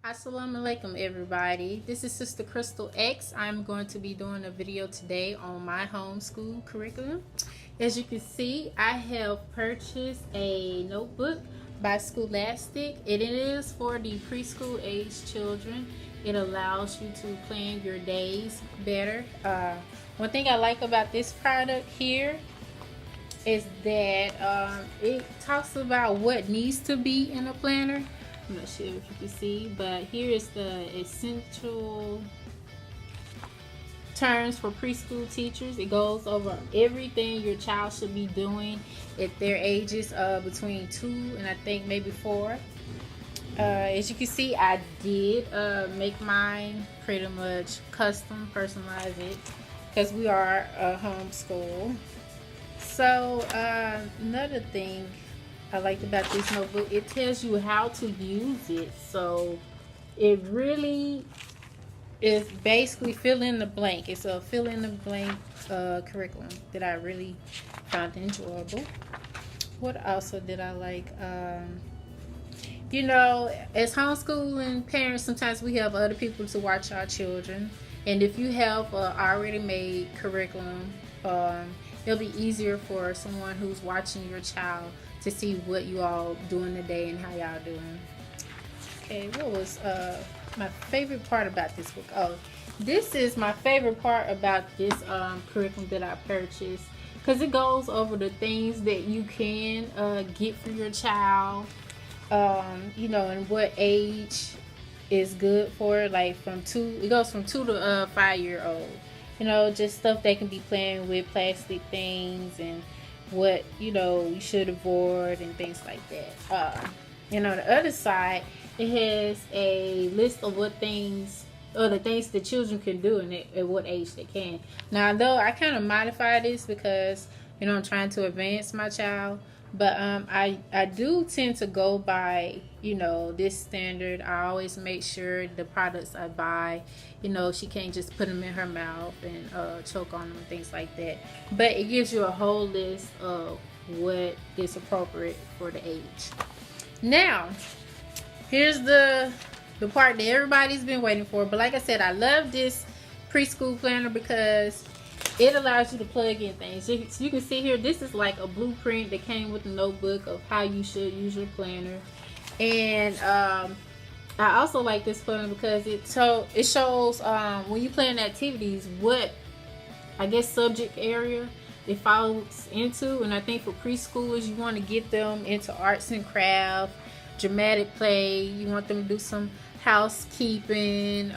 Assalamu alaikum everybody. This is Sister Crystal X. I'm going to be doing a video today on my homeschool curriculum. As you can see, I have purchased a notebook by Scholastic. It is for the preschool age children. It allows you to plan your days better. One thing I like about this product here is that it talks about what needs to be in a planner. I'm not sure if you can see, but here is the essential terms for preschool teachers. It goes over everything your child should be doing at their ages between 2 and I think maybe 4. As you can see, I did make mine pretty much custom, personalize it, because we are a homeschool. So another thing I liked about this notebook, it tells you how to use it. So it really is basically fill in the blank. It's a fill in the blank curriculum that I really found enjoyable. What also did I like? You know, as homeschooling parents, sometimes we have other people to watch our children. And if you have an already made curriculum, it'll be easier for someone who's watching your child to see what you all doing today and how y'all doing. Okay, what was my favorite part about this book? Oh, this is my favorite part about this curriculum that I purchased, because it goes over the things that you can get for your child, you know, and what age is good for, like from 2, it goes from 2 to 5-year-old. You know, just stuff they can be playing with, plastic things, and what, you know, you should avoid and things like that. And on the other side, it has a list of what things, or the things the children can do and at what age they can. Now, though, I kind of modify this because, you know, I'm trying to advance my child. But I do tend to go by, you know, this standard. I always make sure the products I buy, you know, she can't just put them in her mouth and choke on them and things like that. But it gives you a whole list of what is appropriate for the age. Now, here's the part that everybody's been waiting for. But like I said, I love this preschool planner because it allows you to plug in things. So you can see here, this is like a blueprint that came with the notebook of how you should use your planner. And I also like this planner because it shows when you plan activities what, I guess, subject area it falls into. And I think for preschoolers, you want to get them into arts and crafts, dramatic play. You want them to do some housekeeping,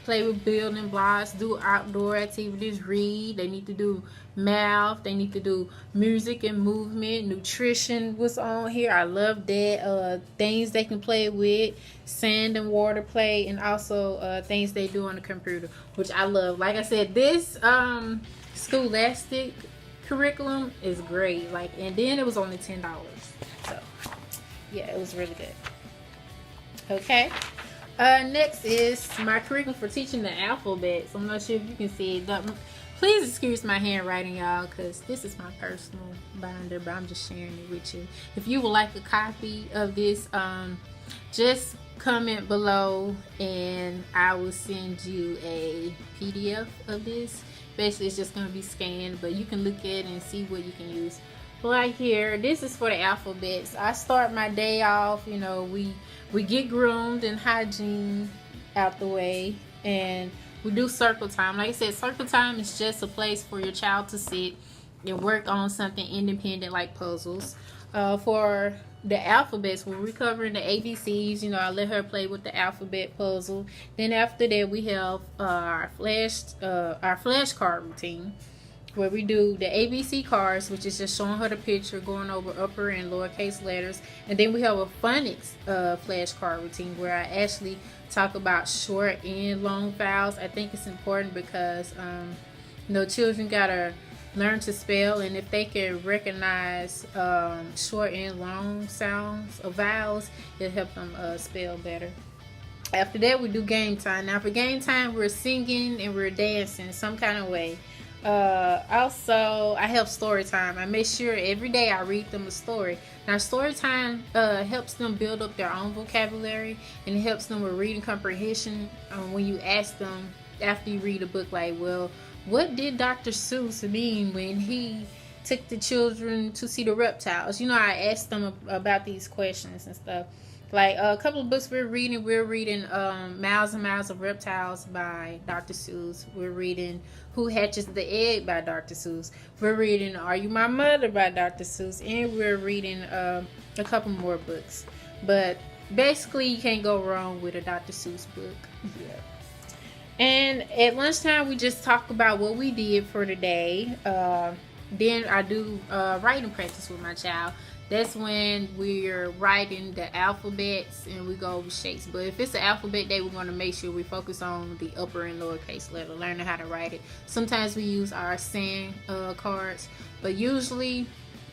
play with building blocks, do outdoor activities, read. They need to do math. They need to do music and movement. Nutrition was on here. I love that. Things they can play with, sand and water play, and also things they do on the computer, which I love. Like I said, this Scholastic curriculum is great. Like, and then it was only $10. So yeah, it was really good. Okay. Next is my curriculum for teaching the alphabet. So I'm not sure if you can see it. Please excuse my handwriting, y'all, because this is my personal binder, but I'm just sharing it with you. If you would like a copy of this, just comment below and I will send you a PDF of this. Basically, it's just going to be scanned, but you can look at it and see what you can use. Right here, this is for the alphabets. I start my day off, you know, we get groomed and hygiene out the way, and we do circle time. Like I said, circle time is just a place for your child to sit and work on something independent like puzzles. For the alphabets, when we're covering the ABCs, you know, I let her play with the alphabet puzzle. Then after that, we have our flashcard routine, where we do the ABC cards, which is just showing her the picture, going over upper and lowercase letters. And then we have a phonics flashcard routine where I actually talk about short and long vowels. I think it's important because you know, children gotta learn to spell, and if they can recognize short and long sounds of vowels, it'll help them spell better. After that, we do game time. Now for game time, we're singing and we're dancing some kind of way. Also, I help story time. I make sure every day I read them a story. Now, story time helps them build up their own vocabulary, and it helps them with reading comprehension. When you ask them after you read a book, like, well, what did Dr. Seuss mean when he took the children to see the reptiles? You know, I asked them about these questions and stuff. Like a couple of books we're reading Miles and Miles of Reptiles by Dr. Seuss. We're reading Who Hatches the Egg by Dr. Seuss. We're reading Are You My Mother by Dr. Seuss. And we're reading a couple more books. But basically, you can't go wrong with a Dr. Seuss book. Yeah. And at lunchtime, we just talk about what we did for the day. Then I do writing practice with my child. That's when we're writing the alphabets and we go over shapes. But if it's an alphabet day, we want to make sure we focus on the upper and lowercase letter, learning how to write it. Sometimes we use our sand cards, but usually,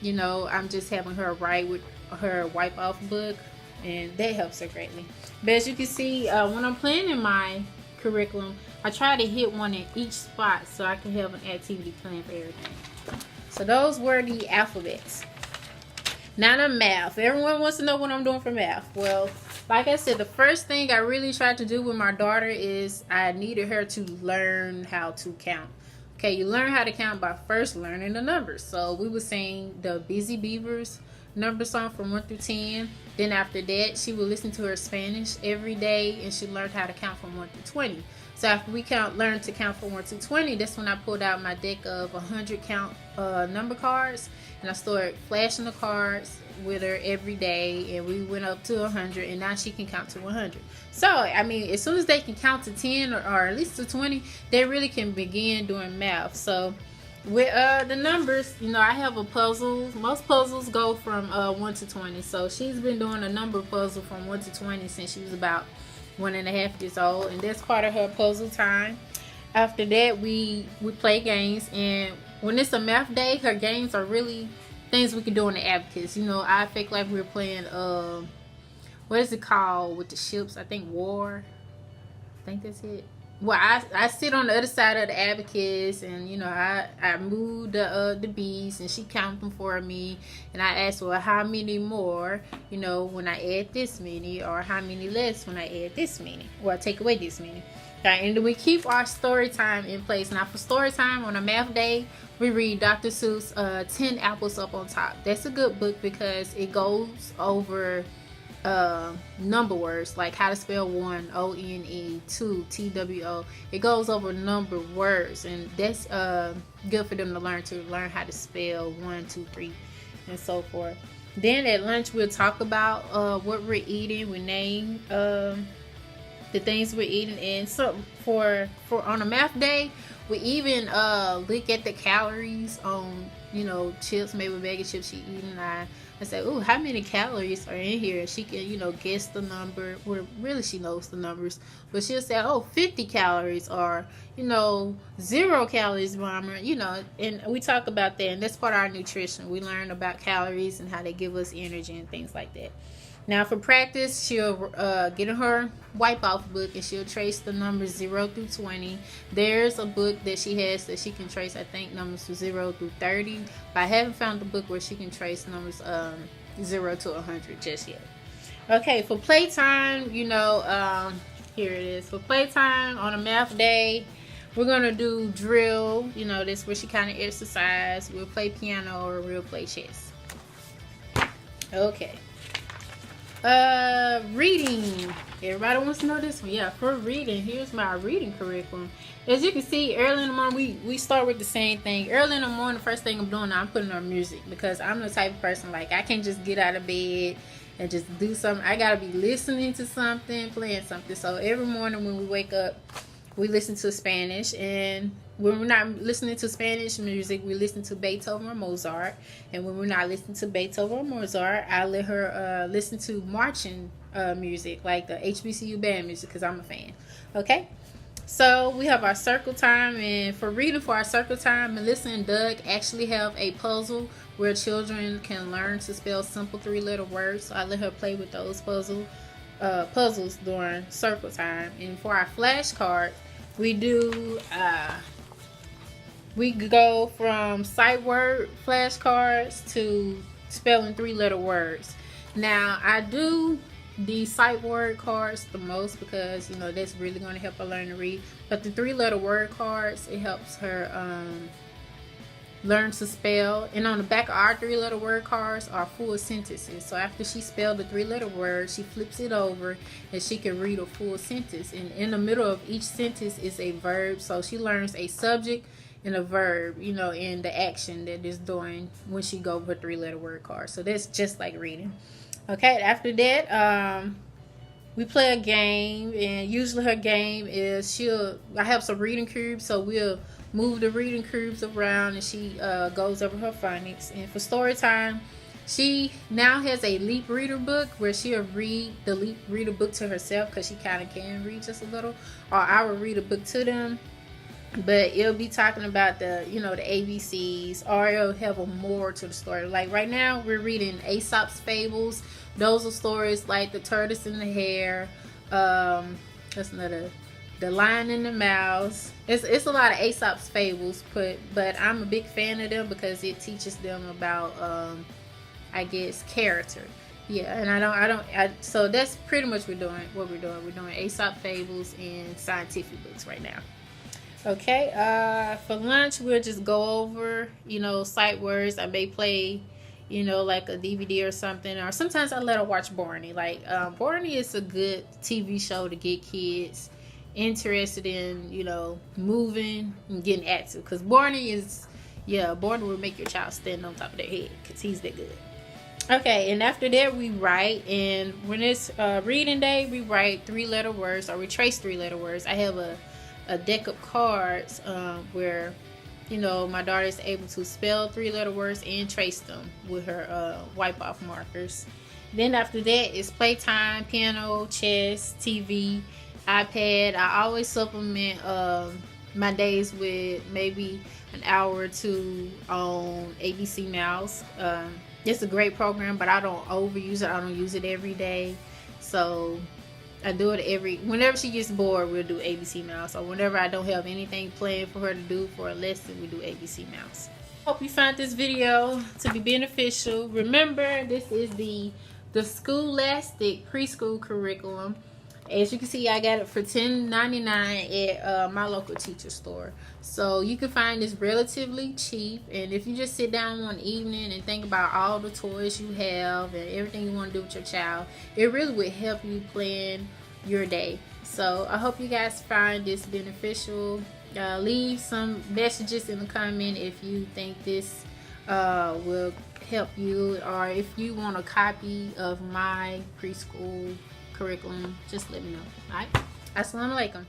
you know, I'm just having her write with her wipe off book, and that helps her greatly. But as you can see, when I'm planning my curriculum, I try to hit one in each spot so I can have an activity plan for everything. So those were the alphabets. Now the math. Everyone wants to know what I'm doing for math. Well, like I said, the first thing I really tried to do with my daughter is I needed her to learn how to count. Okay, you learn how to count by first learning the numbers. So we were saying the Busy Beavers number song from 1 through 10. Then after that, she would listen to her Spanish every day, and she learned how to count from 1 through 20. So after we learned to count from 1 to 20, that's when I pulled out my deck of 100 count number cards, and I started flashing the cards with her every day, and we went up to 100, and now she can count to 100. So, I mean, as soon as they can count to 10 or at least to 20, they really can begin doing math. So with the numbers, you know, I have a puzzle. Most puzzles go from 1 to 20. So she's been doing a number puzzle from 1 to 20 since she was about 1.5 years old, and that's part of her puzzle time. After that, we play games, and when it's a math day, her games are really things we can do in the abacus. You know, I feel like we're playing what is it called with the ships? I think War. I think that's it. Well, I sit on the other side of the abacus, and you know, I move the bees, and she count them for me, and I ask, well, how many more, you know, when I add this many, or how many less when I add this many, or I take away this many. Okay, and then we keep our story time in place. Now for story time on a math day, we read Dr. Seuss' 10 Apples Up on Top. That's a good book because it goes over number words, like how to spell 1, O-N-E, 2, T-W-O. It goes over number words, and that's good for them to learn how to spell 1, 2, 3, and so forth. Then at lunch we'll talk about what we're eating. We name the things we're eating, and so for on a math day, we even look at the calories on, you know, chips, maybe a bag of chips she eating. I say, oh, how many calories are in here? She can, you know, guess the number. Well, really, she knows the numbers. But she'll say, oh, 50 calories, or, you know, 0 calories, Bomber. You know, and we talk about that. And that's part of our nutrition. We learn about calories and how they give us energy and things like that. Now, for practice, she'll get in her wipe-off book, and she'll trace the numbers 0 through 20. There's a book that she has that she can trace, I think, numbers from 0 through 30. But I haven't found the book where she can trace numbers 0 to 100 just yet. Okay, for playtime, you know, here it is. For playtime on a math day, we're going to do drill. You know, that's where she kind of exercise. We'll play piano, or we'll play chess. Okay. Reading. Everybody wants to know this one. Yeah, for reading, here's my reading curriculum. As you can see, early in the morning, we start with the same thing. Early in the morning, the first thing I'm doing, I'm putting on music, because I'm the type of person, like, I can't just get out of bed and just do something. I gotta be listening to something, playing something. So every morning when we wake up, we listen to Spanish, and when we're not listening to Spanish music, we listen to Beethoven or Mozart. And when we're not listening to Beethoven or Mozart, I let her listen to marching music, like the HBCU band music, because I'm a fan. Okay? So we have our circle time, and for reading for our circle time, Melissa and Doug actually have a puzzle where children can learn to spell simple 3-letter words. So I let her play with those puzzles during circle time. And for our flashcards, we do we go from sight word flashcards to spelling 3-letter words. Now I do the sight word cards the most because you know that's really going to help her learn to read. But the 3-letter word cards, it helps her learn to spell. And on the back of our 3-letter word cards are full sentences. So after she spelled the 3-letter word, she flips it over and she can read a full sentence. And in the middle of each sentence is a verb. So she learns a subject and a verb, you know, in the action that is doing when she go with 3-letter word card. So that's just like reading. Okay, after that, we play a game, and usually her game is I have some reading cubes, so we'll move the reading cubes around, and she goes over her phonics. And for story time, she now has a Leap Reader book where she'll read the Leap Reader book to herself because she kind of can read just a little, or I will read a book to them. But it'll be talking about the, you know, the ABCs, or it'll have a more to the story. Like right now, we're reading Aesop's Fables. Those are stories like the tortoise and the hare. That's another. The Lion and the Mouse. It's a lot of Aesop's Fables, but I'm a big fan of them because it teaches them about, I guess, character. Yeah, and so that's pretty much what we're doing. We're doing Aesop Fables and scientific books right now. Okay, for lunch, we'll just go over, you know, sight words. I may play, you know, like a DVD or something. Or sometimes I let her watch Barney. Like, Barney is a good TV show to get kids interested in, you know, moving and getting active. Because Barney will make your child stand on top of their head because he's that good. Okay, and after that, we write. And when it's reading day, we write 3-letter words, or we trace 3-letter words. I have a deck of cards where, you know, my daughter is able to spell 3-letter words and trace them with her wipe off markers. Then after that is playtime, piano, chess, TV, iPad. I always supplement my days with maybe an hour or two on ABC Mouse. It's a great program, but I don't overuse it. I don't use it every day. So I do it whenever she gets bored, we'll do ABC Mouse. Or whenever I don't have anything planned for her to do for a lesson, we do ABC Mouse. Hope you found this video to be beneficial. Remember, this is the Scholastic preschool curriculum. As you can see, I got it for $10.99 at my local teacher store. So you can find this relatively cheap. And if you just sit down one evening and think about all the toys you have and everything you want to do with your child, it really would help you plan your day. So I hope you guys find this beneficial. Leave some messages in the comment if you think this will help you, or if you want a copy of my preschool curriculum, just let me know. All right, assalamu alaikum.